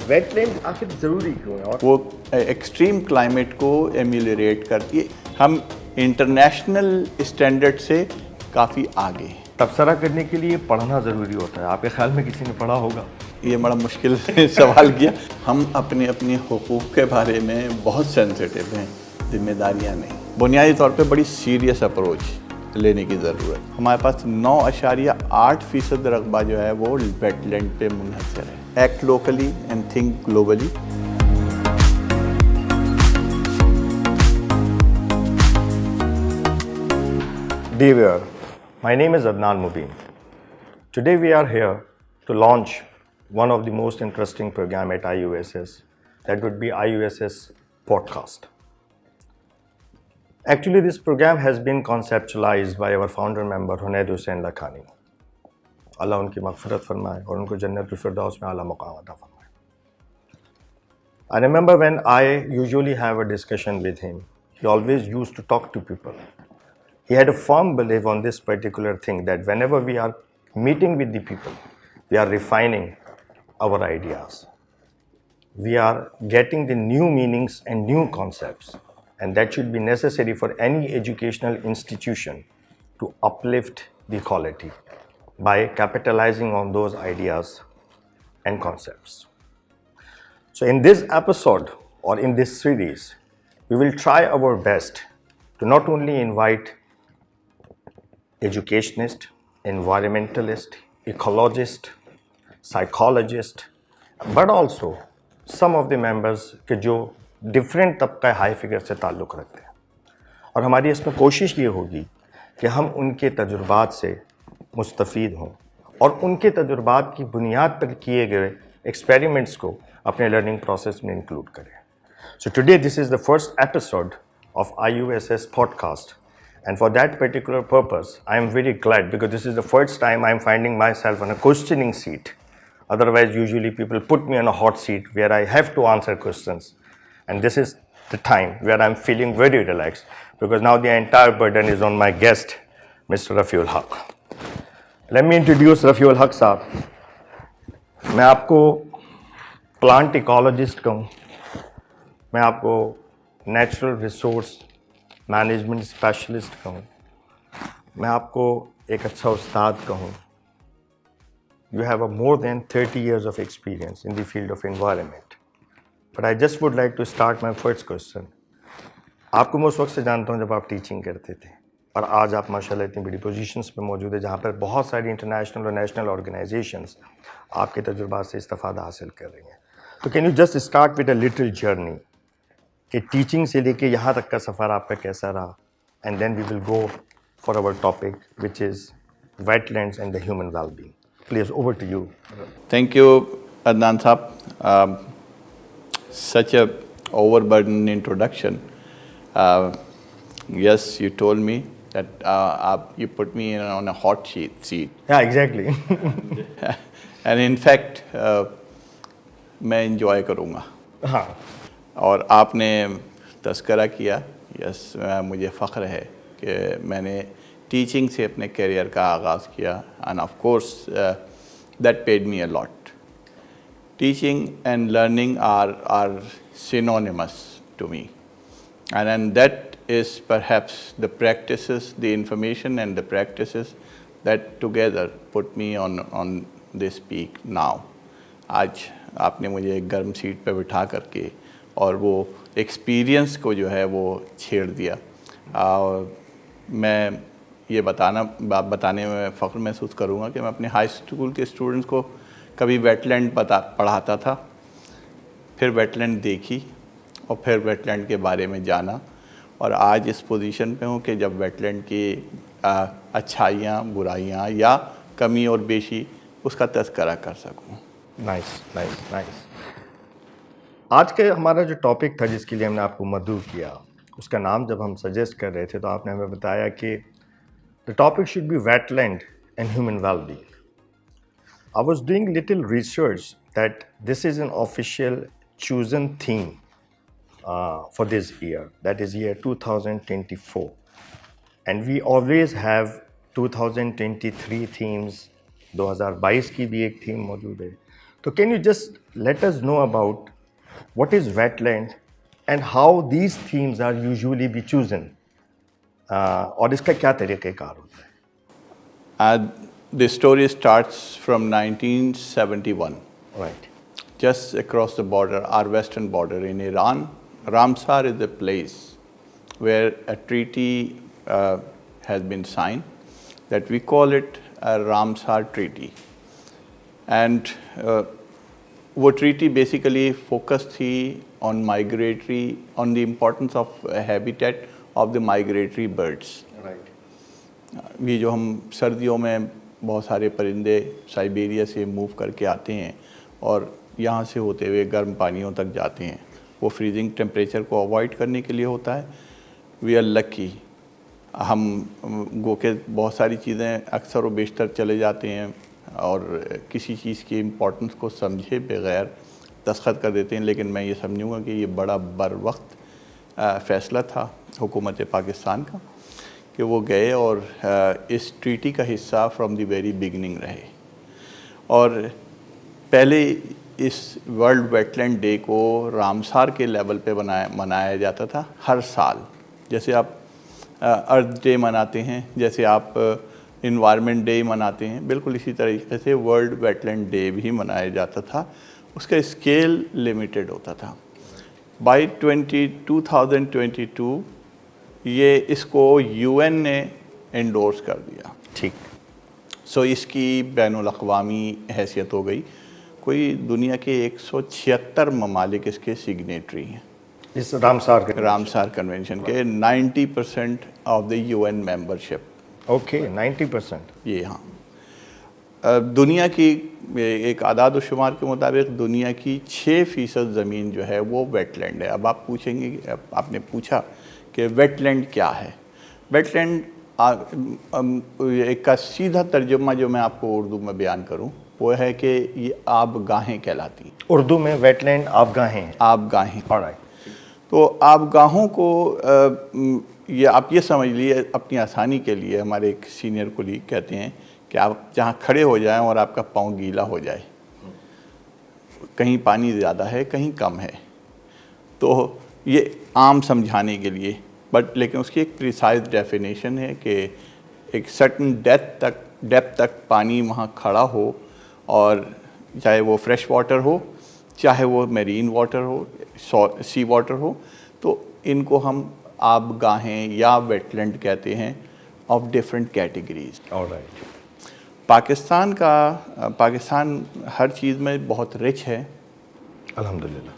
Wait land آخر ضروری کیوں ہے؟ وہ ایکسٹریم کلائمیٹ کو ایمیلیریٹ کرتی ہے. ہم انٹرنیشنل اسٹینڈرڈ سے کافی آگے ہیں. تبصرہ کرنے کے لیے پڑھنا ضروری ہوتا ہے. آپ کے خیال میں کسی نے پڑھا ہوگا؟ یہ بڑا مشکل سوال کیا. ہم اپنے حقوق کے بارے میں بہت سینسیٹیو ہیں, ذمہ داریاں نہیں. بنیادی طور پہ بڑی سیریس اپروچ لینے کی ضرورت. ہمارے پاس 9.8% رقبہ جو ہے وہ ویٹ لینڈ پہ منحصر ہے. Act locally and think globally. Dear viewer, my name is Adnan Mubin. Today we are here to launch one of the most interesting program at IUSS, that would be IUSS podcast. Actually, this program has been conceptualized by our founder member Hunayd Hussain Lakhani. Allah unki maghfirat farmaye aur unko Jannatul Firdaus mein a'la maqam ata farmaye. I remember when I usually have a discussion with him, he always used to talk to people. He had a firm belief on this particular thing, that whenever we are meeting with the people, we are refining our ideas. We are getting the new meanings and new concepts, and that should be necessary for any educational institution to uplift the quality by capitalizing on those ideas and concepts. So in this episode or in this series, we will try our best to not only invite educationist, environmentalist, ecologist, psychologist, but also some of the members کے جو different طبقہ high figure سے تعلق رکھتے ہیں. اور ہماری اس میں کوشش یہ ہوگی کہ ہم ان کے تجربات سے مستفید ہوں اور ان کے تجربات کی بنیاد پر کیے گئے ایکسپیریمنٹس کو اپنے لرننگ پروسیس میں انکلوڈ کریں. So today this is the first episode of IUSS podcast. And for that particular purpose, I am very glad, because this is the first time I am finding myself on a questioning seat. Otherwise, usually people put me on a hot seat where I have to answer questions. And this is the time where I am feeling very relaxed, because now the entire burden is on my guest, Mr. Rafiul Haq. Let me introduce Rafiul Haq Saab. میں آپ کو plant ایکالوجسٹ کہوں, میں آپ کو natural resource management specialist کہوں, میں آپ کو ایک اچھا استاد کہوں. You have a more than 30 years of experience in the field of environment. But I just would like to start my first question. آپ کو میں اس وقت سے جانتا ہوں جب آپ ٹیچنگ کرتے تھے, اور آج آپ ماشاء اللہ اتنی بڑی پوزیشنس پہ موجود ہے جہاں پر بہت ساری انٹرنیشنل اور نیشنل آرگنائزیشنز آپ کے تجربات سے استفادہ حاصل کر رہی ہیں. تو can you just start with a little journey کہ ٹیچنگ سے لے کے یہاں تک کا سفر آپ کا کیسا رہا, and then we will go for our topic which is wetlands and the human well being. Please over to you. Thank you Adnan صاحب. Such a overburdened introduction. Yes, you told me that you put me on a hot seat. Yeah, exactly. And in fact, میں enjoy کروں گا. ہاں. اور آپ نے تذکرہ کیا, یس مجھے فخر ہے کہ میں نے ٹیچنگ سے اپنے کیریئر کا آغاز کیا, and of course that paid me a lot. Teaching and learning are synonymous to me, and that is perhaps the practices, the information and the practices that together put me on this peak now. آج آپ نے مجھے ایک گرم set پہ بٹھا کر کے اور وہ ایکسپیرینس کو جو ہے وہ چھیڑ دیا. میں یہ بتانے میں فخر محسوس کروں گا کہ میں اپنے ہائی اسکول کے اسٹوڈنٹس کو کبھی ویٹ لینڈ پڑھاتا تھا, پھر ویٹ لینڈ دیکھی اور پھر ویٹ لینڈ کے بارے میں جانا, اور آج اس پوزیشن پہ ہوں کہ جب ویٹ لینڈ کی اچھائیاں, برائیاں یا کمی اور بیشی اس کا تذکرہ کر سکوں. Nice nice nice. آج کے ہمارا جو ٹاپک تھا جس کے لیے ہم نے آپ کو مدعو کیا, اس کا نام جب ہم سجیسٹ کر رہے تھے تو آپ نے ہمیں بتایا کہ the topic should be wetland and human well being. I was doing little research that this is an official chosen theme for this year, that is year 2024. And we always have 2023 themes, 2022 کی بھی ایک theme موجود ہے, So can you just let us know about what is wetland and how these themes are usually be chosen? اور اس کا کیا طریقہ کار ہوتا ہے؟ The story starts from 1971. Right. Just across the border, our western border in Iran, Ramsar is a place where a treaty has been signed that we call it a Ramsar Treaty. And وہ treaty basically focused تھی on the importance of habitat of the migratory birds. Right. یہ جو ہم سردیوں میں بہت سارے پرندے سائبیریا سے موو کر کے آتے ہیں اور یہاں سے ہوتے ہوئے گرم پانیوں تک جاتے ہیں، وہ فریزنگ ٹیمپریچر کو اوائڈ کرنے کے لیے ہوتا ہے. وی آر لکی، ہم گو کے بہت ساری چیزیں اکثر و بیشتر چلے جاتے ہیں اور کسی چیز کی امپورٹنس کو سمجھے بغیر دستخط کر دیتے ہیں، لیکن میں یہ سمجھوں گا کہ یہ بڑا بر وقت فیصلہ تھا حکومت پاکستان کا کہ وہ گئے اور اس ٹریٹی کا حصہ فرام دی ویری بگننگ رہے. اور پہلے اس ورلڈ ویٹ لینڈ ڈے کو رامسار کے لیول پہ منایا جاتا تھا ہر سال. جیسے آپ ارتھ ڈے مناتے ہیں، جیسے آپ انوائرمنٹ ڈے مناتے ہیں، بالکل اسی طریقے سے ورلڈ ویٹ لینڈ ڈے بھی منایا جاتا تھا. اس کا اسکیل لمیٹڈ ہوتا تھا. بائی 2022 یہ اس کو یو این نے انڈورس کر دیا. ٹھیک. سو اس کی بین الاقوامی حیثیت ہو گئی. کوئی دنیا کے 176 ممالک اس کے سگنیٹری ہیں اس رامسار کنونشن کے. 90% of the U N membership. Okay 90%. یہ ہاں دنیا کی ایک اعداد و شمار کے مطابق دنیا کی 6% زمین جو ہے وہ ویٹ لینڈ ہے. اب آپ پوچھیں گے، آپ نے پوچھا کہ ویٹ لینڈ کیا ہے. ویٹ لینڈ ایک کا سیدھا ترجمہ جو میں آپ کو اردو میں بیان کروں وہ ہے کہ یہ آب گاہیں کہلاتی ہیں. اردو میں ویٹ لینڈ آب گاہیں. آب گاہیں. Alright. تو آب گاہوں کو یہ آپ یہ سمجھ لیے اپنی آسانی کے لیے، ہمارے ایک سینئر کولیگ کہتے ہیں کہ آپ جہاں کھڑے ہو جائیں اور آپ کا پاؤں گیلا ہو جائے، کہیں پانی زیادہ ہے کہیں کم ہے. تو یہ عام سمجھانے کے لیے، بٹ لیکن اس کی ایک پریسائز ڈیفینیشن ہے کہ ایک سرٹن ڈیپتھ تک پانی وہاں کھڑا ہو، اور چاہے وہ فریش واٹر ہو چاہے وہ میرین واٹر ہو، سی واٹر ہو، تو ان کو ہم آب گاہیں یا ویٹ لینڈ کہتے ہیں of different categories. Alright. Pakistan ہر چیز میں بہت رچ ہے الحمدللہ.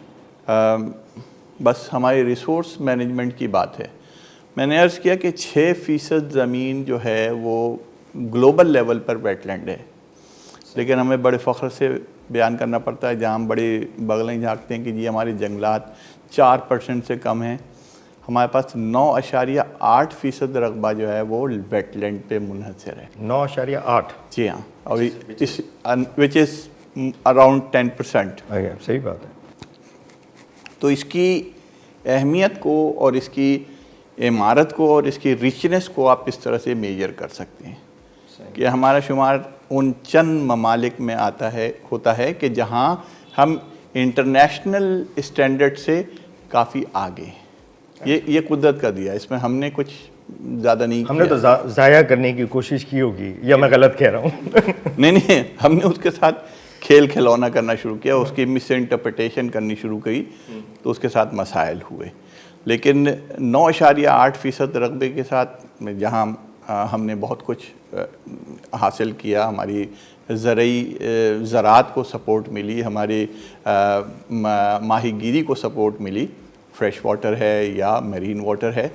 بس ہماری ریسورس مینجمنٹ کی بات ہے. میں نے عرض کیا کہ 6% زمین جو ہے وہ گلوبل لیول پر ویٹ لینڈ ہے، لیکن ہمیں بڑے فخر سے بیان کرنا پڑتا ہے جہاں ہم بڑے بغلیں جھانکتے ہیں کہ جی ہمارے جنگلات 4% سے کم ہیں. ہمارے پاس 9.8% رقبہ جو ہے وہ ویٹ لینڈ پہ منحصر ہے. 9.8. جی ہاں، اور وچ از اراؤنڈ 10%. صحیح بات ہے. تو اس کی اہمیت کو اور اس کی عمارت کو اور اس کی ریچنس کو آپ اس طرح سے میجر کر سکتے ہیں کہ ہمارا شمار ان چند ممالک میں ہوتا ہے کہ جہاں ہم انٹرنیشنل اسٹینڈرڈ سے کافی آگے ہیں. یہ قدرت کا دیا، اس میں ہم نے کچھ زیادہ نہیں کیا. ہم نے تو ضائع کرنے کی کوشش کی ہوگی، یا میں غلط کہہ رہا ہوں؟ نہیں، ہم نے اس کے ساتھ کھیل کھلونا کرنا شروع کیا، اس کی مس انٹرپریٹیشن کرنی شروع کی، تو اس کے ساتھ مسائل ہوئے. لیکن 9.8% رقبے کے ساتھ جہاں ہم نے بہت کچھ حاصل کیا، ہماری زراعت کو سپورٹ ملی، ہماری ماہی گیری کو سپورٹ ملی، فریش واٹر ہے یا میرین واٹر ہے،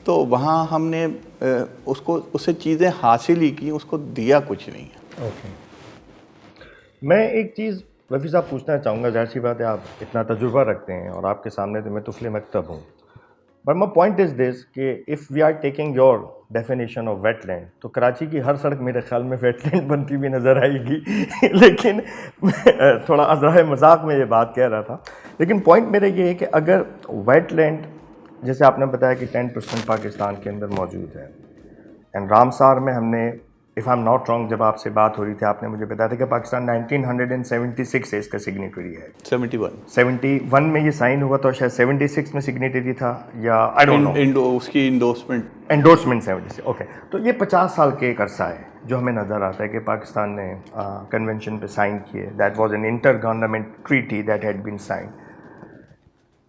تو وہاں ہم نے اس سے چیزیں حاصل ہی کی، اس کو دیا کچھ نہیں ہے. اوکے. میں ایک چیز رفیع صاحب پوچھنا چاہوں گا. ظاہر سی بات ہے آپ اتنا تجربہ رکھتے ہیں اور آپ کے سامنے تو میں طفل مکتب ہوں. But my point is this کہ if we are taking your definition of wetland, تو کراچی کی ہر سڑک میرے خیال میں ویٹ لینڈ بنتی ہوئی نظر آئے گی. لیکن تھوڑا ازرائے مذاق میں یہ بات کہہ رہا تھا. لیکن پوائنٹ میرا یہ ہے کہ اگر ویٹ لینڈ جیسے آپ نے بتایا کہ 10% پاکستان کے اندر موجود ہے، اینڈ رامسار میں ہم نے if I'm not wrong, جب آپ سے بات ہو رہی تھی آپ نے مجھے بتایا تھا کہ پاکستان 1976 سے اس کا سگنیٹری ہے. 71 71 میں یہ سائن ہوا تو شاید 76 میں سگنیٹری تھا یا آئی ڈونٹ نو, اس کی انڈورسمنٹ 76. اوکے, تو یہ 50 سال کے ایک عرصہ ہے جو ہمیں نظر آتا ہے کہ پاکستان نے کنونشن پہ سائن کیے. That was an inter government treaty that had been sign.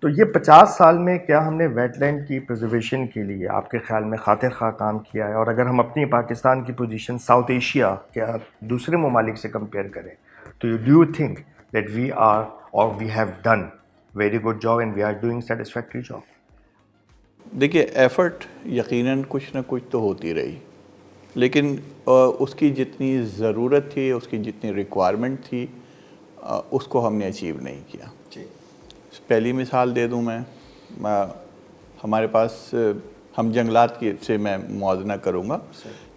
تو یہ 50 سال میں کیا ہم نے ویٹ لینڈ کی پرزرویشن کے لیے آپ کے خیال میں خاطر خواہ کام کیا ہے؟ اور اگر ہم اپنی پاکستان کی پوزیشن ساؤتھ ایشیا کے دوسرے ممالک سے کمپیئر کریں تو do you think that we are اور we have done very good job and we are doing satisfactory job? دیکھیے ایفرٹ یقیناً کچھ نہ کچھ تو ہوتی رہی, لیکن اس کی جتنی ضرورت تھی, اس کی جتنی ریکوائرمنٹ تھی, اس کو ہم نے اچیو نہیں کیا. پہلی مثال دے دوں میں, ہمارے پاس ہم جنگلات کی سے میں موازنہ کروں گا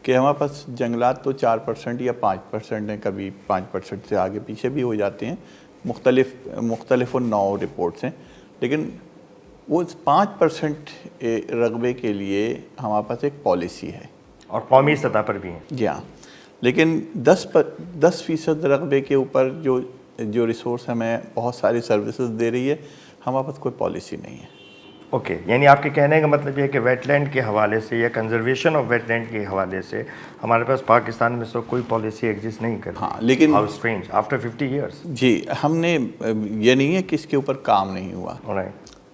کہ ہمارے پاس جنگلات تو 4% یا 5% ہیں, کبھی 5% سے آگے پیچھے بھی ہو جاتے ہیں, مختلف نو رپورٹس ہیں, لیکن وہ 5% رقبے کے لیے ہمارے پاس ایک پالیسی ہے اور قومی سطح پر بھی ہیں. جی ہاں, لیکن 10% رقبے کے اوپر جو ریسورس ہمیں بہت ساری سروسز دے رہی ہے, ہمارے پاس کوئی پالیسی نہیں ہے. اوکے, یعنی آپ کے کہنے کا مطلب یہ ہے کہ ویٹ لینڈ کے حوالے سے یا کنزرویشن آف ویٹ لینڈ کے حوالے سے ہمارے پاس پاکستان میں سو کوئی پالیسی ایگزسٹ نہیں کرتی. ہاں, لیکن ہاؤ اسٹرینج آفٹر 50 ایئرس. جی, ہم نے یہ نہیں ہے کہ اس کے اوپر کام نہیں ہوا.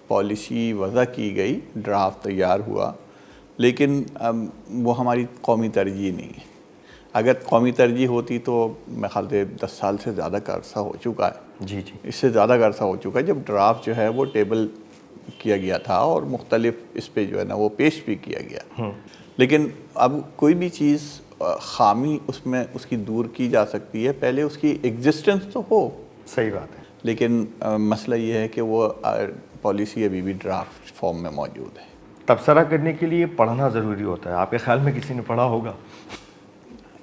پالیسی وضع کی گئی, ڈرافٹ تیار ہوا, لیکن وہ ہماری قومی ترجیح نہیں ہے. اگر قومی ترجیح ہوتی تو میں خیال سے 10 سال سے زیادہ کا عرصہ ہو چکا ہے. جی جی, اس سے زیادہ کا عرصہ ہو چکا ہے جب ڈرافٹ جو ہے وہ ٹیبل کیا گیا تھا اور مختلف اس پہ جو ہے نا وہ پیش بھی کیا گیا. لیکن اب کوئی بھی چیز خامی اس میں اس کی دور کی جا سکتی ہے, پہلے اس کی ایگزسٹنس تو ہو. صحیح بات ہے. لیکن مسئلہ یہ ہے کہ وہ پالیسی ابھی بھی ڈرافٹ فارم میں موجود ہے. تبصرہ کرنے کے لیے پڑھنا ضروری ہوتا ہے. آپ کے خیال میں کسی نے پڑھا ہوگا؟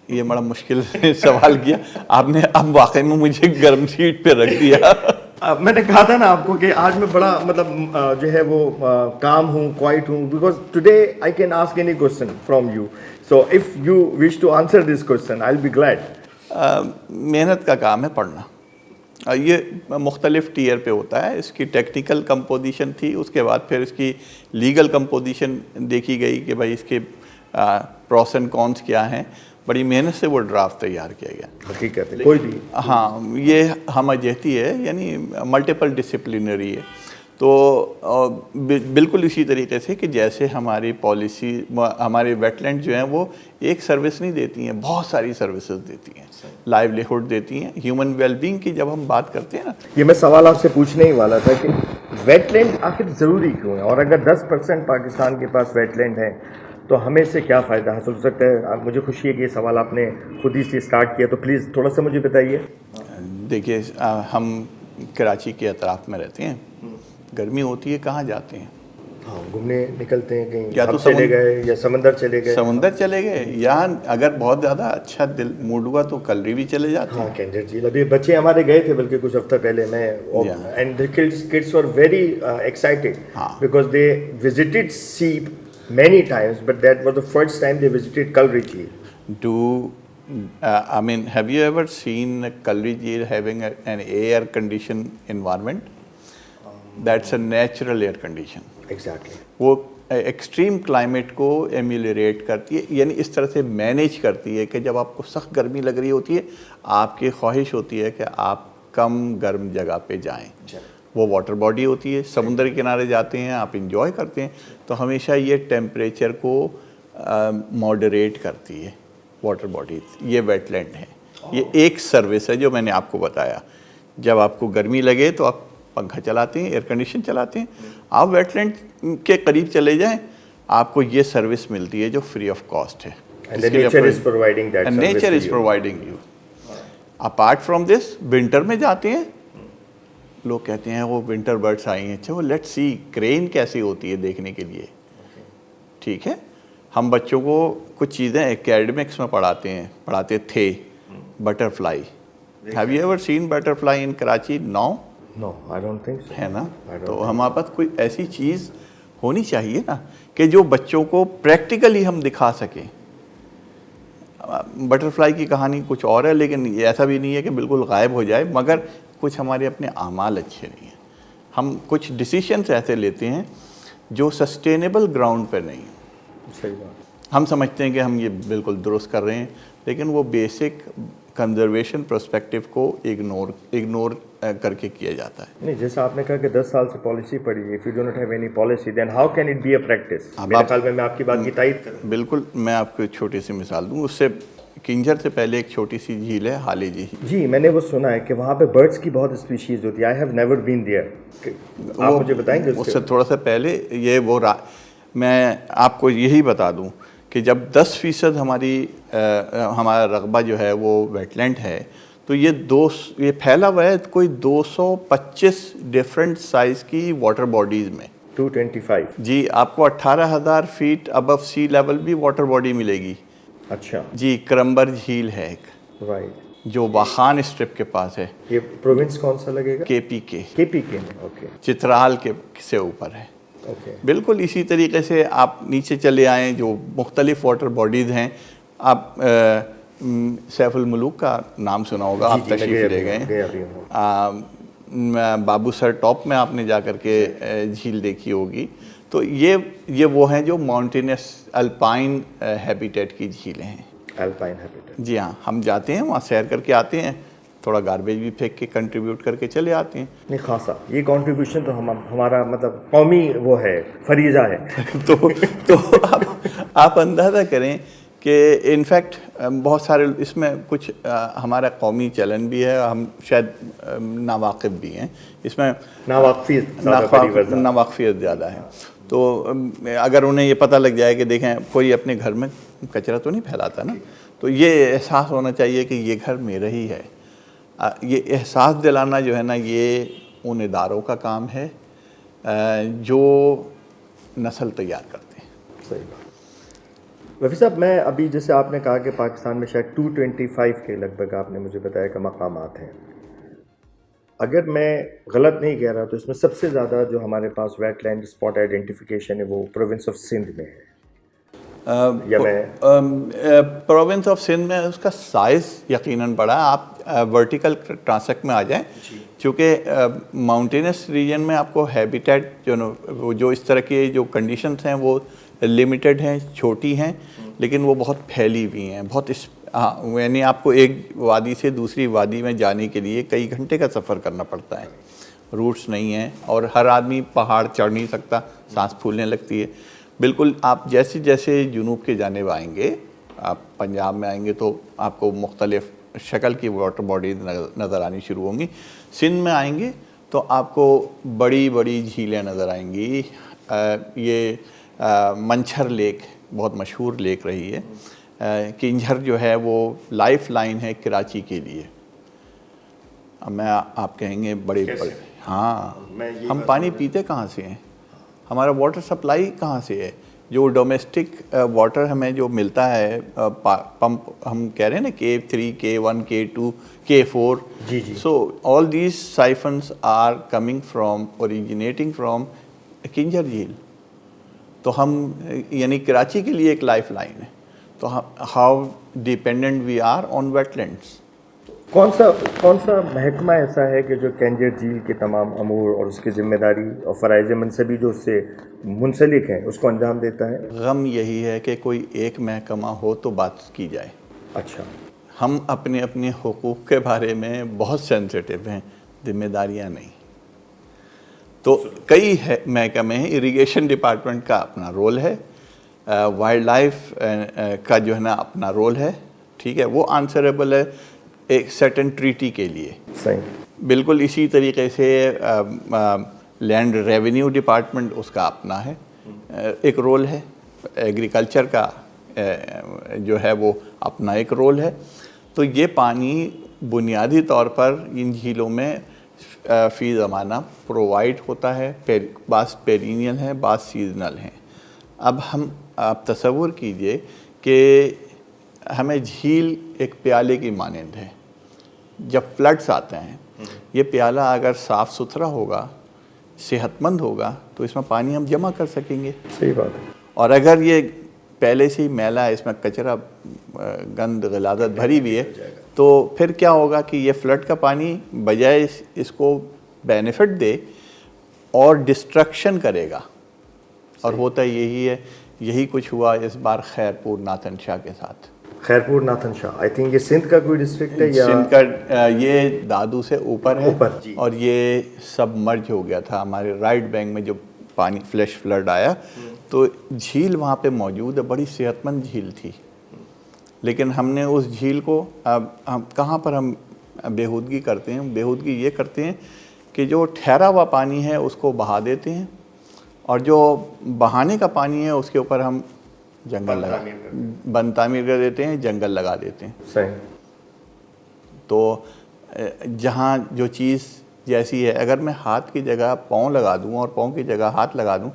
یہ بڑا مشکل سوال کیا آپ نے, اب واقعی میں مجھے گرم سیٹ پہ رکھ دیا. میں نے کہا تھا نا آپ کو کہ آج میں بڑا مطلب جو ہے وہ کام ہوں, کوائٹ ہوں, because today I can ask any question from you, so if you wish to answer this question I will be glad. محنت کا کام ہے پڑھنا. یہ مختلف ٹیئر پہ ہوتا ہے. اس کی ٹیکنیکل کمپوزیشن تھی, اس کے بعد پھر اس کی لیگل کمپوزیشن دیکھی گئی کہ بھائی اس کے پروس اینڈ کونس کیا ہیں. بڑی محنت سے وہ ڈرافٹ تیار کیا گیا. حقیقت ہے کوئی بھی, ہاں, یہ ہمہ جہتی ہے, یعنی ملٹیپل ڈسپلینری ہے. تو بالکل اسی طریقے سے کہ جیسے ہماری پالیسی, ہمارے ویٹ لینڈ جو ہیں وہ ایک سروس نہیں دیتی ہیں, بہت ساری سروسز دیتی ہیں, لائیولیہڈ دیتی ہیں, ہیومن ویل بینگ کی جب ہم بات کرتے ہیں نا. یہ میں سوال آپ سے پوچھنے ہی والا تھا کہ ویٹ لینڈ آخر ضروری کیوں ہے, اور اگر 10% پاکستان کے پاس ویٹ لینڈ ہے تو ہمیں سے کیا فائدہ حاصل ہو سکتا ہے؟ مجھے خوشی ہے کہ یہ سوال آپ نے خود ہی سے اسٹارٹ کیا, تو پلیز تھوڑا سا مجھے بتائیے. دیکھیے, ہم کراچی کے اطراف میں رہتے ہیں, گرمی ہوتی ہے کہاں جاتے ہیں؟ ہاں, گھومنے نکلتے ہیں کہیں, یا تو چلے گئے یا سمندر چلے گئے. سمندر چلے گئے, یا اگر بہت زیادہ اچھا دل موڈ ہوا تو کلری بھی چلے جاتے ہیں. ہاں, کینڈر جھیل ابھی بچے ہمارے گئے تھے بلکہ کچھ ہفتہ پہلے. میں and the kids were very excited because they visited sea many times, but that was the first time they visited Kalri Jheel. I mean, have you ever seen Kalri Jheel having an air conditioned environment? That's a natural air condition. Exactly. وہ extreme climate کو ایمیلیریٹ کرتی ہے, یعنی اس طرح سے manage کرتی ہے کہ جب آپ کو سخت گرمی لگ رہی ہوتی ہے, آپ کی خواہش ہوتی ہے کہ آپ کم گرم جگہ پہ جائیں. وہ واٹر باڈی ہوتی ہے, سمندر کے کنارے جاتے ہیں, آپ انجوائے کرتے ہیں, تو ہمیشہ یہ ٹیمپریچر کو ماڈریٹ کرتی ہے واٹر باڈی. یہ ویٹ لینڈ ہے, یہ ایک سروس ہے جو میں نے آپ کو بتایا. جب آپ کو گرمی لگے تو آپ پنکھا چلاتے ہیں, ایئر کنڈیشن چلاتے ہیں, آپ ویٹ لینڈ کے قریب چلے جائیں, آپ کو یہ سروس ملتی ہے جو فری آف کاسٹ ہے. Nature is providing that service. Nature is providing you. Apart from this, winter میں جاتے ہیں, لوگ کہتے ہیں وہ ونٹر برڈس آئی ہیں, اچھا وہ لیٹ سی کرین کیسی ہوتی ہے دیکھنے کے لیے. ٹھیک ہے, ہم بچوں کو کچھ چیزیں اکیڈمکس میں پڑھاتے تھے. Butterfly, have you ever seen butterfly in Karachi? No. No, I don't think so. ہے نا, تو ہمارے پاس کوئی ایسی چیز ہونی چاہیے نا کہ جو بچوں کو پریکٹیکلی ہم دکھا سکیں. بٹرفلائی کی کہانی کچھ اور ہے، لیکن ایسا بھی نہیں ہے کہ بالکل غائب ہو جائے، مگر کچھ ہمارے اپنے اعمال اچھے نہیں ہیں. ہم کچھ ڈیسیشنز ایسے لیتے ہیں جو سسٹینیبل گراؤنڈ پہ نہیں ہیں. صحیح بات. ہم سمجھتے ہیں کہ ہم یہ بالکل درست کر رہے ہیں، لیکن وہ بیسک کنزرویشن پرسپیکٹیو کو اگنور کر کے کیا جاتا ہے. نہیں، جیسا آپ نے کہا کہ 10 سال سے پالیسی پڑھی ہے، if you do not have any policy then how can it be a practice؟ میرے خیال میں آپ کی بات کی تائید کروں. بالکل، میں آپ کو ایک چھوٹی سی مثال دوں. اس سے کنجر سے پہلے ایک چھوٹی سی جھیل ہے حالی جھیل. جی، میں نے وہ سنا ہے کہ وہاں پہ برڈس کی بہت اسپیشیز ہوتی ہے. I have never been there. آپ مجھے بتائیں گے اس سے تھوڑا سا پہلے یہ میں آپ کو یہی بتا دوں کہ جب 10% ہمارا رقبہ جو ہے وہ ویٹ لینڈ ہے، تو یہ پھیلا ہوا ہے کوئی 225 ڈفرینٹ سائز کی واٹر باڈیز میں. 225. جی، آپ کو 18,000 فیٹ ابو سی لیول بھی واٹر باڈی ملے گی. اچھا جی، کرمبر جھیل ہے ایک، رائٹ، جو واخان اسٹرپ کے پاس ہے. یہ پروونس کون سا لگے گا؟ کے پی کے میں. اوکے، چترال کے سے اوپر ہے. اوکے. بالکل اسی طریقے سے آپ نیچے چلے آئیں، جو مختلف واٹر باڈیز ہیں. آپ سیف الملوک کا نام سنا ہوگا، آپ تشریف لے گئے. بابو سر ٹاپ میں آپ نے جا کر کے جھیل دیکھی ہوگی. تو یہ وہ ہیں جو ماؤنٹینس الپائن ہیبیٹیٹ کی جھیلیں ہیں. Alpine habitat. جی ہاں، ہم جاتے ہیں وہاں، سیر کر کے آتے ہیں، تھوڑا گاربیج بھی پھینک کے کنٹریبیوٹ کر کے چلے آتے ہیں. نہیں، خاصا یہ کنٹریبیوشن تو ہمارا مطلب قومی وہ ہے، فریضہ ہے. تو آپ اندازہ کریں کہ انفیکٹ بہت سارے اس میں کچھ ہمارا قومی چیلنج بھی ہے، ہم شاید ناواقف بھی ہیں اس میں. ناواقفیت زیادہ ہے. تو اگر انہیں یہ پتہ لگ جائے کہ دیکھیں کوئی اپنے گھر میں کچرا تو نہیں پھیلاتا نا، تو یہ احساس ہونا چاہیے کہ یہ گھر میرا ہی ہے. یہ احساس دلانا جو ہے نا، یہ ان اداروں کا کام ہے جو نسل تیار کرتے ہیں. صحیح بات. رفیع صاحب، میں ابھی جیسے آپ نے کہا کہ پاکستان میں شاید 225 کے لگ بھگ آپ نے مجھے بتایا کہ مقامات ہیں. اگر میں غلط نہیں کہہ رہا تو اس میں سب سے زیادہ جو ہمارے پاس ویٹ لینڈ اسپاٹ آئیڈینٹیفیکیشن ہے وہ پروونس آف سندھ میں ہے. پروونس آف سندھ میں اس کا سائز یقیناً بڑا ہے. آپ ورٹیکل ٹرانسیکٹ میں آ جائیں، چونکہ ماؤنٹینس ریجن میں آپ کو ہیبیٹیٹ جو اس طرح کی جو کنڈیشنز ہیں وہ لمیٹڈ ہیں، چھوٹی ہیں، لیکن وہ بہت پھیلی ہوئی ہیں. یعنی آپ کو ایک وادی سے دوسری وادی میں جانے کے لیے کئی گھنٹے کا سفر کرنا پڑتا ہے. روٹس نہیں ہیں اور ہر آدمی پہاڑ چڑھ نہیں سکتا، سانس پھولنے لگتی ہے. بالکل آپ جیسے جیسے جنوب کے جانب آئیں گے، آپ پنجاب میں آئیں گے تو آپ کو مختلف شکل کی واٹر باڈیز نظر آنی شروع ہوں گی. سندھ میں آئیں گے تو آپ کو بڑی بڑی جھیلیں نظر آئیں گی. یہ منچھر لیک بہت مشہور لیک رہی ہے. کنجھر جو ہے وہ لائف لائن ہے کراچی کے لیے. اب میں آپ کہیں گے بڑے ہاں، ہم پانی پیتے کہاں سے ہیں؟ ہمارا واٹر سپلائی کہاں سے ہے؟ جو ڈومیسٹک واٹر ہمیں جو ملتا ہے پمپ، ہم کہہ رہے ہیں نا K3 K1 K2 K4. جی. So all these siphons are coming from originating from Kanjar جھیل. تو ہم یعنی کراچی کے لیے ایک لائف لائن ہے. تو how dependent we are on wetlands. کون سا محکمہ ایسا ہے کہ جو کنجر جھیل کے تمام امور اور اس کی ذمہ داری اور فرائض منصبی جو اس سے منسلک ہیں اس کو انجام دیتا ہے؟ غم یہی ہے کہ کوئی ایک محکمہ ہو تو بات کی جائے. اچھا. ہم اپنے حقوق کے بارے میں بہت سینسٹیو ہیں، ذمہ داریاں نہیں. تو کئی محکمے ہیں. اریگیشن ڈپارٹمنٹ کا اپنا رول ہے، وائلڈ لائف کا جو ہے نا اپنا رول ہے. ٹھیک ہے، وہ آنسریبل ہے ایک سرٹن ٹریٹی کے لیے. صحیح. بالکل اسی طریقے سے لینڈ ریونیو ڈپارٹمنٹ اس کا اپنا ہے ایک رول ہے. ایگریکلچر کا جو ہے وہ اپنا ایک رول ہے. تو یہ پانی بنیادی طور پر ان جھیلوں میں فی زمانہ پرووائڈ ہوتا ہے. بعض پیرینیل ہیں، بعض سیزنل ہیں. اب آپ تصور کیجئے کہ ہمیں جھیل ایک پیالے کی مانند ہے. جب فلڈز آتے ہیں، یہ پیالہ اگر صاف ستھرا ہوگا، صحت مند ہوگا، تو اس میں پانی ہم جمع کر سکیں گے. صحیح بات ہے. اور اگر یہ پہلے سے ہی میلا ہے, اس میں کچرا گند غلاظت بھری ہوئی ہے, تو پھر کیا ہوگا کہ یہ فلڈ کا پانی بجائے اس کو بینیفٹ دے اور ڈسٹرکشن کرے گا. اور ہوتا یہی ہے, یہی کچھ ہوا اس بار خیرپور ناتھن شاہ کے ساتھ. Khairpur Nathan Shah I think یہ سندھ کا کوئی ڈسٹرکٹ ہے یا سندھ کا, یہ دادو سے اوپر ہے, جی. اور یہ سب مرج ہو گیا تھا ہمارے رائٹ بینک میں جو پانی فلیش فلڈ آیا. تو جھیل وہاں پہ موجود ہے, بڑی صحت مند جھیل تھی, لیکن ہم نے اس جھیل کو اب ہم کہاں پر ہم بےہودگی کرتے ہیں. بےہودگی یہ کرتے ہیں کہ جو ٹھہرا ہوا پانی ہے اس کو بہا دیتے ہیں, اور جو بہانے کا پانی ہے اس کے اوپر ہم جنگل بند تعمیر کر دیتے ہیں, جنگل لگا دیتے ہیں. صحیح. تو جہاں جو چیز جیسی ہے, اگر میں ہاتھ کی جگہ پاؤں لگا دوں اور پاؤں کی جگہ ہاتھ لگا دوں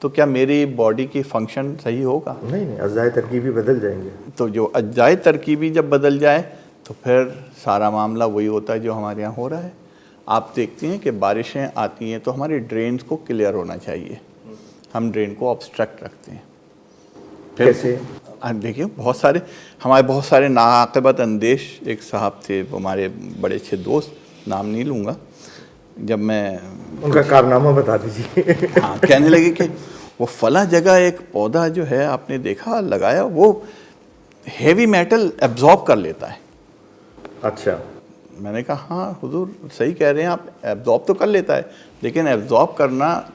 تو کیا میری باڈی کی فنکشن صحیح ہوگا؟ نہیں, اجزائے ترکیبی بدل جائیں گے. تو جو اجزائے ترکیبی جب بدل جائے تو پھر سارا معاملہ وہی ہوتا ہے جو ہمارے یہاں ہو رہا ہے. آپ دیکھتے ہیں کہ بارشیں آتی ہیں تو ہمارے ڈرینز کو کلیئر ہونا چاہیے, ہم ڈرین کو آبسٹرکٹ رکھتے ہیں. کیسے؟ دیکھیے بہت سارے ناعاقبت اندیش ایک صاحب تھے, ہمارے بڑے اچھے دوست, نام نہیں لوں گا, جب میں ان کا کارنامہ بتا دیجیے. ہاں, کہنے لگے کہ وہ فلاں جگہ ایک پودا جو ہے آپ نے دیکھا لگایا, وہ ہیوی میٹل ایبزارب کر لیتا ہے. اچھا. میں نے کہا ہاں حضور صحیح کہہ رہے ہیں آپ, ایبزارب تو کر لیتا ہے, لیکن ایبزارب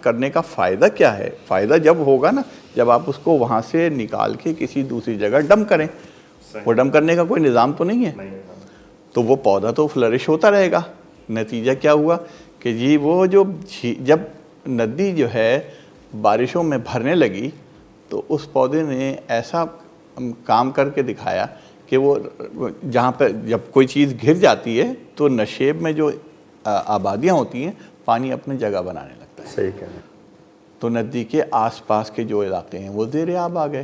کرنے کا فائدہ کیا ہے؟ فائدہ جب ہوگا نا جب آپ اس کو وہاں سے نکال کے کسی دوسری جگہ ڈمپ کریں. وہ ڈمپ کرنے کا کوئی نظام تو نہیں ہے, تو وہ پودا تو فلرش ہوتا رہے گا. نتیجہ کیا ہوا کہ جی وہ جب ندی جو ہے بارشوں میں بھرنے لگی تو اس پودے نے ایسا کام کر کے دکھایا کہ وہ جہاں پہ جب کوئی چیز گر جاتی ہے تو نشیب میں جو آبادیاں ہوتی ہیں پانی اپنی جگہ بنانے لگتا ہے. صحیح کہہ رہے ہیں. تو ندی کے آس پاس کے جو علاقے ہیں وہ زیر آب آ گئے.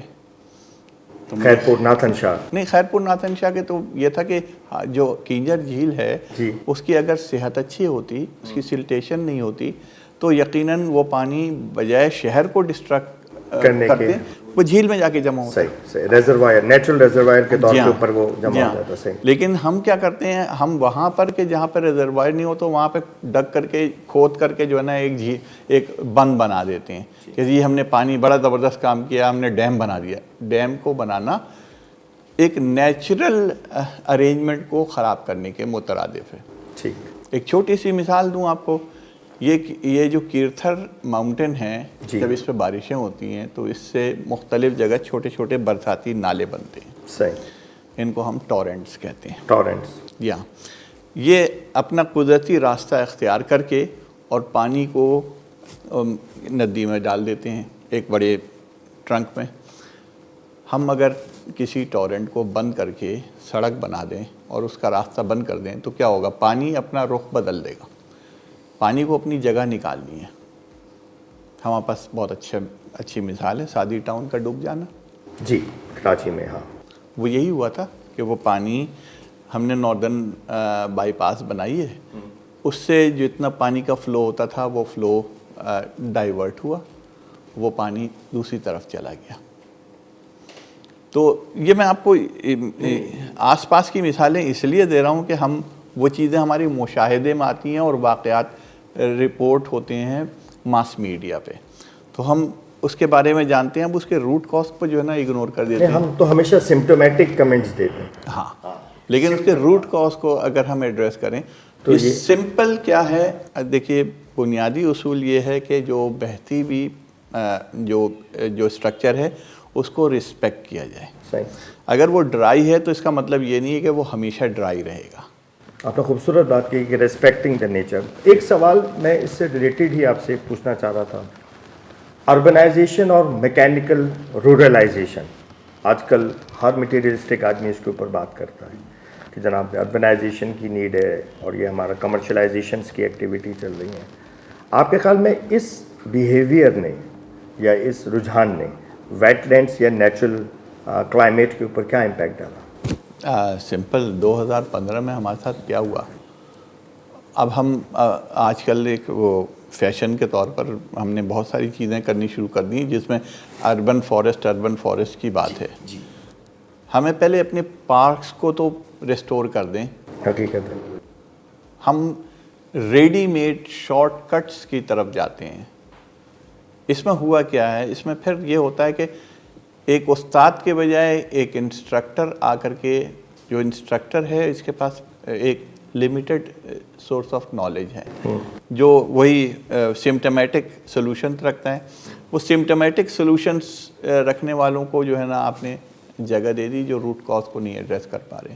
خیرپور ناتھن شاہ نہیں, خیرپور ناتھن شاہ کے تو یہ تھا کہ جو کینجر جھیل ہے جی, اس کی اگر صحت اچھی ہوتی, اس کی سلٹیشن نہیں ہوتی, تو یقیناً وہ پانی بجائے شہر کو ڈسٹرکٹ کرتے وہ جھیل میں جا کے جمع ہوتا ہے. صحیح ریزروائر, نیچرل ریزروائر کے طور پہ اوپر وہ جمع ہو جاتا ہے. لیکن ہم کیا کرتے ہیں, ہم وہاں پر کہ جہاں پہ ریزروائر نہیں ہو تو وہاں پہ ڈگ کر کے کھود کر کے جو ہے نا ایک بند بنا دیتے ہیں کہ جی ہم نے پانی بڑا زبردست کام کیا, ہم نے ڈیم بنا دیا. ڈیم کو بنانا ایک نیچرل ارینجمنٹ کو خراب کرنے کے مترادف ہے. ٹھیک. ایک چھوٹی سی مثال دوں آپ کو, یہ جو کیرتھر ماؤنٹین ہے, جب اس پہ بارشیں ہوتی ہیں تو اس سے مختلف جگہ چھوٹے چھوٹے برساتی نالے بنتے ہیں. صحیح. ان کو ہم ٹورنٹس کہتے ہیں. ٹورنٹس. یہ اپنا قدرتی راستہ اختیار کر کے اور پانی کو ندی میں ڈال دیتے ہیں ایک بڑے ٹرنک میں. ہم اگر کسی ٹورنٹ کو بند کر کے سڑک بنا دیں اور اس کا راستہ بند کر دیں تو کیا ہوگا؟ پانی اپنا رخ بدل دے گا. پانی کو اپنی جگہ نکالنی ہے. ہمارے پاس بہت اچھی مثال ہے سادی ٹاؤن کا ڈوب جانا. جی, کراچی میں. ہاں, وہ یہی ہوا تھا کہ وہ پانی ہم نے ناردرن بائی پاس بنائی ہے, اس سے جتنا پانی کا فلو ہوتا تھا وہ فلو ڈائیورٹ ہوا, وہ پانی دوسری طرف چلا گیا. تو یہ میں آپ کو آس پاس کی مثالیں اس لیے دے رہا ہوں کہ ہم وہ چیزیں ہماری مشاہدے میں آتی ہیں اور واقعات رپورٹ ہوتے ہیں ماس میڈیا پہ, تو ہم اس کے بارے میں جانتے ہیں, اب اس کے روٹ کاز کو جو ہے نا اگنور کر دیتے ہیں. ہم تو ہمیشہ سمپٹومیٹک کمنٹس دیتے ہیں. ہاں, لیکن اس کے روٹ کاز کو اگر ہم ایڈریس کریں تو یہ سمپل کیا ہے. دیکھیے بنیادی اصول یہ ہے کہ جو بہتی بھی جو اسٹرکچر ہے اس کو رسپیکٹ کیا جائے. صحیح. اگر وہ ڈرائی ہے تو اس کا مطلب یہ نہیں ہے کہ وہ ہمیشہ ڈرائی رہے گا. آپ نے خوبصورت بات کی کہ ریسپیکٹنگ دا نیچر. ایک سوال میں اس سے ریلیٹڈ ہی آپ سے پوچھنا چاہ رہا تھا. اربنائزیشن اور میکینیکل رورلائزیشن, آج کل ہر مٹیریلسٹک آدمی اس کے اوپر بات کرتا ہے کہ جناب اربنائزیشن کی نیڈ ہے اور یہ ہمارا کمرشلائزیشنس کی ایکٹیویٹی چل رہی ہیں. آپ کے خیال میں اس بیہیویئر نے یا اس رجحان نے ویٹ لینڈس یا نیچرل کلائمیٹ کے اوپر کیا امپیکٹ ڈالا؟ سمپل 2015 میں ہمارے ساتھ کیا ہوا. اب ہم آج کل ایک وہ فیشن کے طور پر ہم نے بہت ساری چیزیں کرنی شروع کر دی جس میں اربن فارسٹ کی بات ہے. ہمیں پہلے اپنے پارکس کو تو ریسٹور کر دیں. حقیقت ہے ہم ریڈی میڈ شارٹ کٹس کی طرف جاتے ہیں. اس میں ہوا کیا ہے, اس میں پھر یہ ہوتا ہے کہ ایک استاد کے بجائے ایک انسٹرکٹر آ کر کے, جو انسٹرکٹر ہے اس کے پاس ایک لمیٹڈ سورس آف نالج ہے, جو وہی سمٹمیٹک سولوشن رکھتا ہے. وہ سمٹمیٹک سولوشنس رکھنے والوں کو جو ہے نا آپ نے جگہ دے دی جو روٹ کاز کو نہیں ایڈریس کر پا رہے.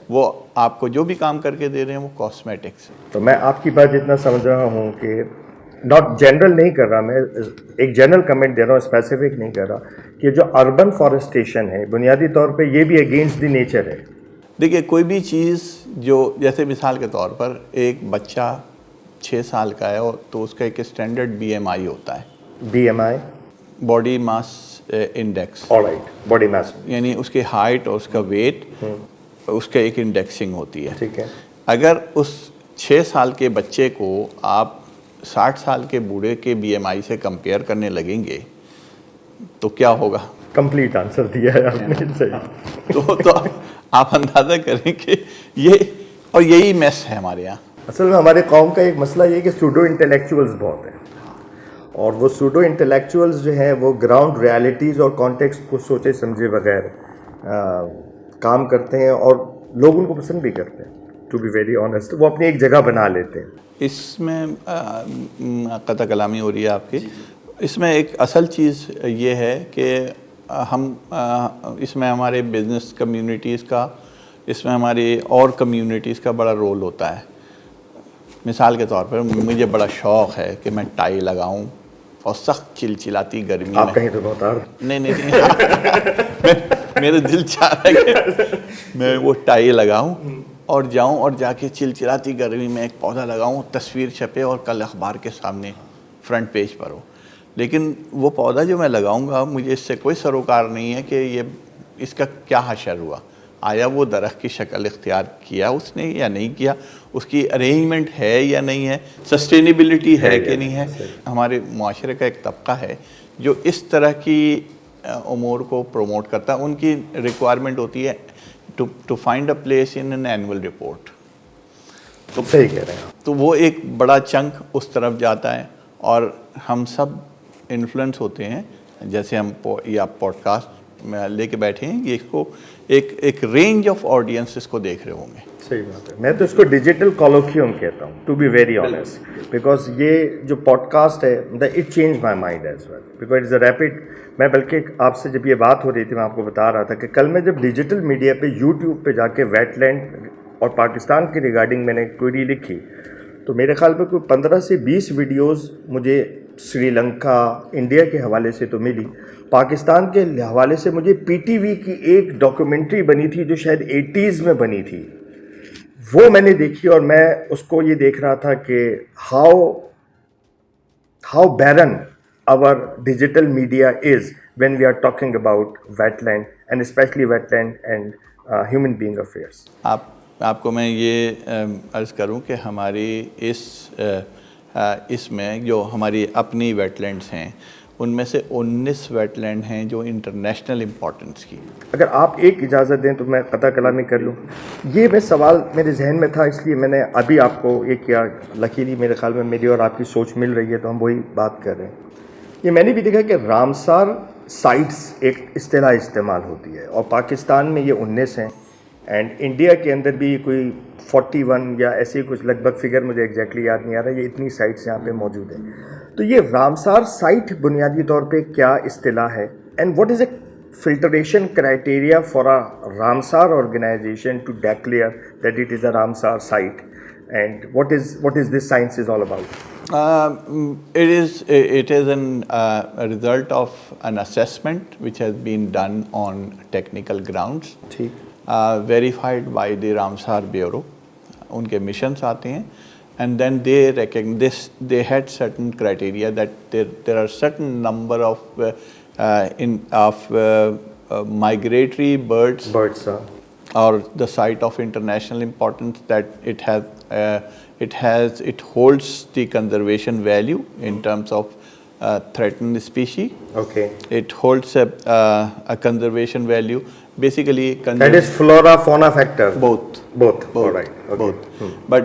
وہ آپ کو جو بھی کام کر کے دے رہے ہیں وہ کاسمیٹکس. تو میں آپ کی بات جتنا سمجھ رہا ہوں کہ ناٹ جنرل نہیں کر رہا, میں ایک جنرل کمنٹ دے رہا ہوں, اسپیسیفک نہیں کر رہا, کہ جو اربن فارسٹیشن ہے بنیادی طور پہ یہ بھی اگینسٹ دی نیچر ہے. دیکھیے کوئی بھی چیز جو جیسے مثال کے طور پر ایک بچہ 6 سال کا ہے تو اس کا ایک اسٹینڈرڈ BMI ہوتا ہے. BMI باڈی ماس انڈیکس. آلرائٹ, باڈی ماس یعنی اس کی ہائٹ اور اس کا ویٹ, اس کا ایک انڈیکسنگ ہوتی ہے. ٹھیک ہے. اگر اس 6 سال کے بچے کو آپ 60 سال کے بوڑھے کے BMI سے کمپیئر کرنے لگیں گے تو کیا ہوگا؟ کمپلیٹ آنسر دیا ہے آپ نے, صحیح. تو آپ اندازہ کریں کہ یہی میس ہے ہمارے یہاں. اصل میں ہمارے قوم کا ایک مسئلہ یہ کہ سوڈو انٹلیکچوئلز بہت ہیں, اور وہ سوڈو انٹلیکچوئلز جو ہیں وہ گراؤنڈ ریالٹیز اور کانٹیکسٹ کو سوچے سمجھے بغیر کام کرتے ہیں, اور لوگ ان کو پسند بھی کرتے ہیں. ٹو بی ویری آنیسٹ, وہ اپنی ایک جگہ بنا لیتے ہیں. اس میں قطع کلامی ہو رہی ہے آپ کی. اس میں ایک اصل چیز یہ ہے کہ ہم اس میں ہمارے بزنس کمیونٹیز کا, اس میں ہماری اور کمیونٹیز کا بڑا رول ہوتا ہے. مثال کے طور پر مجھے بڑا شوق ہے کہ میں ٹائی لگاؤں اور سخت چلچلاتی گرمی میں. آپ کہیں تو بہت نہیں میرے دل چاہ رہا ہے کہ میں وہ ٹائی لگاؤں اور جاؤں اور جا کے چلچلاتی گرمی میں ایک پودا لگاؤں, تصویر چھپے اور کل اخبار کے سامنے فرنٹ پیج پر ہو. لیکن وہ پودا جو میں لگاؤں گا مجھے اس سے کوئی سروکار نہیں ہے کہ اس کا کیا حشر ہوا, آیا وہ درخت کی شکل اختیار کیا اس نے یا نہیں کیا, اس کی ارینجمنٹ ہے یا نہیں ہے, سسٹینیبلٹی ہے کہ نہیں ہے. ہمارے معاشرے کا ایک طبقہ ہے جو اس طرح کی امور کو پروموٹ کرتا ہے. ان کی ریکوائرمنٹ ہوتی ہے to find a place in an annual report. تو صحیح کہہ رہے ہیں. تو وہ ایک بڑا چنک اس طرف جاتا ہے, اور ہم سب انفلوئنس ہوتے ہیں. جیسے ہم یا پوڈ کاسٹ میں لے کے بیٹھے ہیں, یہ اس کو ایک رینج آف آڈینس اس کو دیکھ رہے ہوں گے. صحیح بات ہے. میں تو اس کو ڈیجیٹل کالوکیوم کہتا ہوں, to be very honest, because یہ جو پوڈ کاسٹ ہے it change my mind as well, because it's a rapid. میں بلکہ آپ سے جب یہ بات ہو رہی تھی میں آپ کو بتا رہا تھا کہ کل میں جب ڈیجیٹل میڈیا پہ یوٹیوب پہ جا کے ویٹ لینڈ اور پاکستان کی ریگارڈنگ میں نے کوئری لکھی تو میرے خیال پہ کوئی 15 سے 20 ویڈیوز مجھے سری لنکا, انڈیا کے حوالے سے تو ملی. پاکستان کے حوالے سے مجھے PTV کی ایک ڈاکیومنٹری بنی تھی جو شاید 80s میں بنی تھی, وہ میں نے دیکھی, اور میں اس کو یہ دیکھ رہا تھا کہ how بیرن our digital media is when we are talking about wetland and especially wetland and human being affairs. آپ کو میں یہ عرض کروں کہ ہماری اس میں جو ہماری اپنی ویٹ لینڈس ہیں ان میں سے 19 ویٹ لینڈ ہیں جو انٹرنیشنل امپورٹنس کی. اگر آپ ایک اجازت دیں تو میں قطع کلامی کر لوں. یہ میں سوال میرے ذہن میں تھا, اس لیے میں نے ابھی آپ کو یہ کیا. لکیلی میرے خیال میں میری اور آپ کی سوچ مل رہی ہے تو ہم وہی بات کر رہے ہیں. یہ میں نے بھی دیکھا کہ رامسار سائٹس ایک اصطلاح استعمال ہوتی ہے, اور پاکستان میں یہ 19 ہیں, اینڈ انڈیا کے اندر بھی کوئی 41 یا ایسے کچھ لگ بھگ فگر مجھے ایگزیکٹلی یاد نہیں آ رہا. یہ اتنی سائٹس یہاں پہ موجود ہیں. تو یہ رامسار سائٹ بنیادی طور پہ کیا اصطلاح ہے, and what is a filtration criteria for a Ramsar organization to declare that it is a Ramsar site, and what is this science is all about? It is a result of an assessment which has been done on technical grounds, verified by the Ramsar Bureau. Unke missions aate hain, and then they recognize they had certain criteria that there are certain number of migratory birds or the site of international importance that it holds the conservation value in terms of threatened species. Okay. It holds a conservation value. Basically, That is flora fauna factor. both. All right. Okay. both. But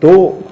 2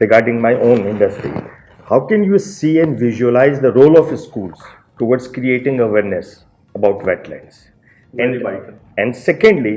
regarding my own industry, how can you see and visualize the role of schools towards creating awareness about wetlands? And secondly,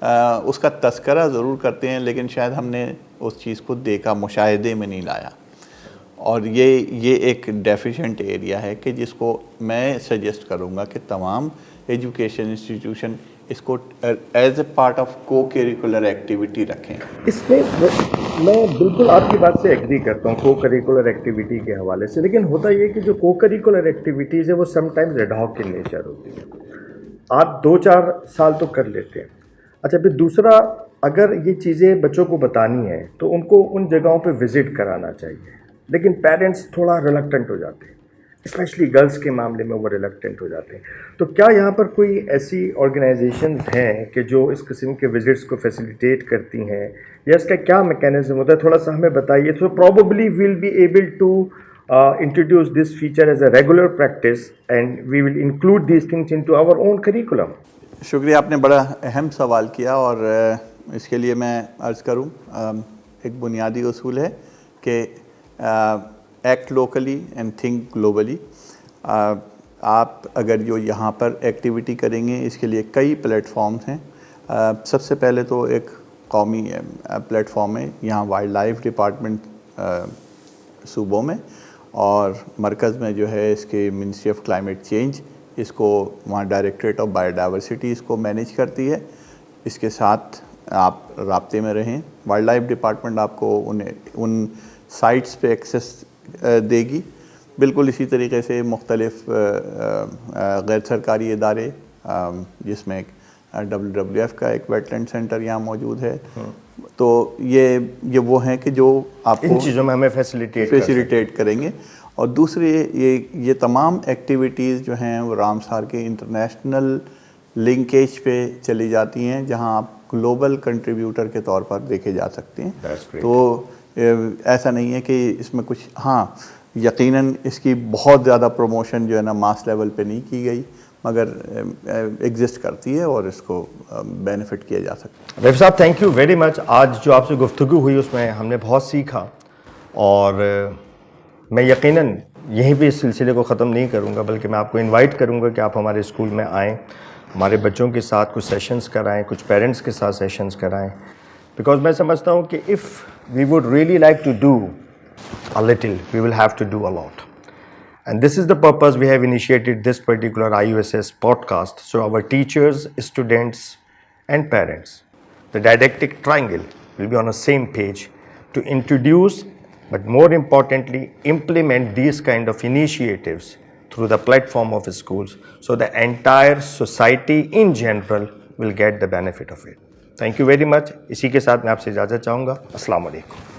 اس کا تذکرہ ضرور کرتے ہیں لیکن شاید ہم نے اس چیز کو دیکھا، مشاہدے میں نہیں لایا، اور یہ ایک ڈیفیشنٹ ایریا ہے کہ جس کو میں سجیسٹ کروں گا کہ تمام ایجوکیشن انسٹیٹیوشن اس کو ایز اے پارٹ آف کو کریکولر ایکٹیویٹی رکھیں۔ اس میں میں بالکل آپ کی بات سے ایگری کرتا ہوں کو کریکولر ایکٹیویٹی کے حوالے سے، لیکن ہوتا یہ کہ جو کو کریکولر ایکٹیویٹیز ہے وہ some times ad hoc in nature ہوتی ہے، آپ 2-4 سال تو کر لیتے ہیں۔ اچھا، پھر دوسرا، اگر یہ چیزیں بچوں کو بتانی ہیں تو ان کو ان جگہوں پہ وزٹ کرانا چاہیے، لیکن پیرنٹس تھوڑا ریلکٹنٹ ہو جاتے ہیں، اسپیشلی گرلس کے معاملے میں وہ ریلکٹنٹ ہو جاتے ہیں۔ تو کیا یہاں پر کوئی ایسی آرگنائزیشنز ہیں کہ جو اس قسم کے وزٹس کو فیسیلیٹیٹ کرتی ہیں، یا اس کا کیا میکینزم ہوتا ہے؟ تھوڑا سا ہمیں بتائیے۔ تو probably will be able to introduce this feature as a regular practice and we will include these things into our own curriculum. شکریہ، آپ نے بڑا اہم سوال کیا، اور اس کے لیے میں عرض کروں، ایک بنیادی اصول ہے کہ act locally and think globally. آپ اگر جو یہاں پر ایکٹیویٹی کریں گے اس کے لیے کئی پلیٹ فارمز ہیں۔ سب سے پہلے تو ایک قومی پلیٹ فارم ہے، یہاں وائلڈ لائف ڈپارٹمنٹ صوبوں میں، اور مرکز میں جو ہے اس کے منسٹری آف کلائمیٹ چینج، اس کو وہاں ڈائریکٹریٹ آف بایو ڈائیورسٹی اس کو مینیج کرتی ہے۔ اس کے ساتھ آپ رابطے میں رہیں، وائلڈ لائف ڈپارٹمنٹ آپ کو ان سائٹس پہ ایکسیس دے گی۔ بالکل اسی طریقے سے مختلف غیر سرکاری ادارے، جس میں WWF کا ایک ویٹ لینڈ سینٹر یہاں موجود ہے، تو یہ وہ ہیں کہ جو آپ کو ان چیزوں میں ہمیں فیسیلیٹیٹ کریں گے۔ اور دوسری یہ تمام ایکٹیویٹیز جو ہیں وہ رامسار کے انٹرنیشنل لنکیج پہ چلی جاتی ہیں، جہاں آپ گلوبل کنٹریبیوٹر کے طور پر دیکھے جا سکتے ہیں۔ تو ایسا نہیں ہے کہ اس میں کچھ، ہاں یقیناً اس کی بہت زیادہ پروموشن جو ہے نا ماس لیول پہ نہیں کی گئی، مگر ایگزسٹ کرتی ہے اور اس کو بینیفٹ کیا جا سکتا ہے۔ ریف صاحب، تھینک یو ویری مچ۔ آج جو آپ سے گفتگو ہوئی اس میں ہم نے بہت سیکھا، اور میں یقیناً یہیں پہ اس سلسلے کو ختم نہیں کروں گا، بلکہ میں آپ کو انوائٹ کروں گا کہ آپ ہمارے اسکول میں آئیں، ہمارے بچوں کے ساتھ کچھ سیشنز کرائیں، کچھ پیرنٹس کے ساتھ سیشنز کرائیں، بیکاز میں سمجھتا ہوں کہ if we would really like to do a little, we will have to do a lot. And this is the purpose we have initiated this particular IUSS podcast. So our teachers, students and parents, the didactic triangle will be on the same page to introduce, but more importantly, implement these kind of initiatives through the platform of schools, so the entire society in general will get the benefit of it. Thank you very much. اسی کے ساتھ میں آپ سے اجازت چاہوں گا۔ السلام علیکم۔